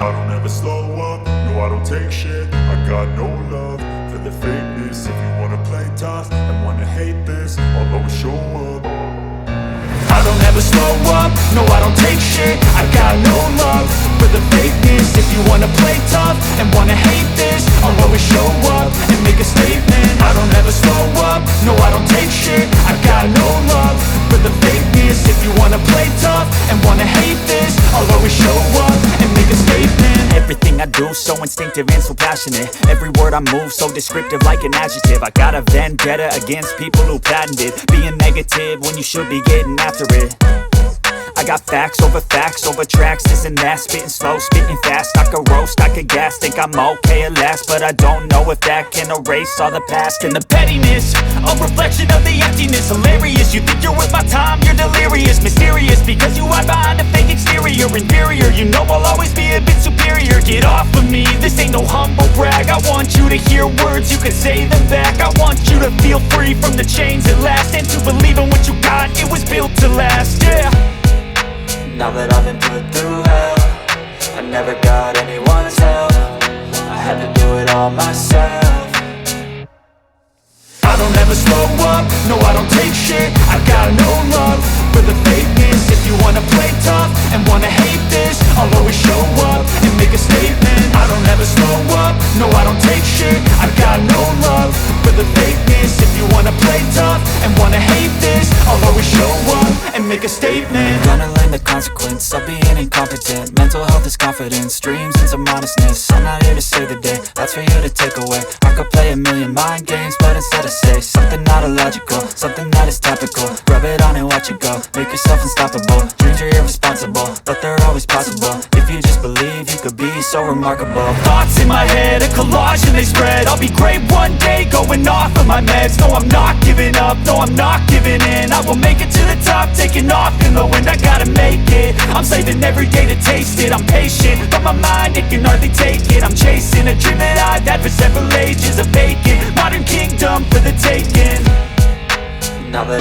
I don't ever slow up, no I don't take shit. I got no love for the fakeness. If you wanna play tough and wanna hate this, I'll always show up. I don't ever slow up, no I don't take shit. I got no love for the fakeness. If you wanna play tough and wanna hate this, I'll always show up and make a statement. I don't ever slow up, no I don't take shit. I got no love for the fakeness. If you wanna play tough and wanna hate this, I'll always show up and make a statement. Everything I do so instinctive and so passionate. Every word I move so descriptive like an adjective. I got a vendetta against people who patented being negative when you should be getting after it. I got facts over tracks, this and that. Spitting slow, spitting fast. I could roast, I could gas. Think I'm okay at last, but I don't know if that can erase all the past. And the pettiness, a reflection of the emptiness. Hilarious, you think you're worth my time, you're delirious. Mysterious, because you hide behind a fake exterior. Inferior, you know I'll always be a bit superior. Get off of me, this ain't no humble brag. I want you to hear words, you can say them back. I want you to feel free from the chains at last, and to believe in what you got, it was built to last, yeah. Now that I've been put through hell, I never got anyone's help. I had to do it all myself. I don't ever slow up, no I don't take shit. I got no love for the fakeness. If you wanna play tough and wanna hate this, I'll always show up and make a statement. I don't ever slow up, no I don't take shit. I got no love for the fakeness. If you wanna play tough and wanna hate this, I'll always show up and make a statement. Gonna learn the consequence of being incompetent. Mental health is confidence, dreams and some modestness. I'm not here to save the day, that's for you to take away. I could play a million mind games, but instead I say something not illogical, something that is topical. Rub it on and watch it go, make yourself unstoppable. Dreams are irresponsible, but they're always possible. If you just believe, you could be so remarkable. Thoughts in my head, a collage and they spread. I'll be great one day, going off of my meds. No, I'm not giving up, no, I'm not giving in. I will make it to the top, taking off in the wind. I gotta make it, I'm saving every day to taste it. I'm patient, but my mind, it can hardly take it. I'm chasing a dream that I've had for several ages. A vacant, modern kingdom for the taking. Now that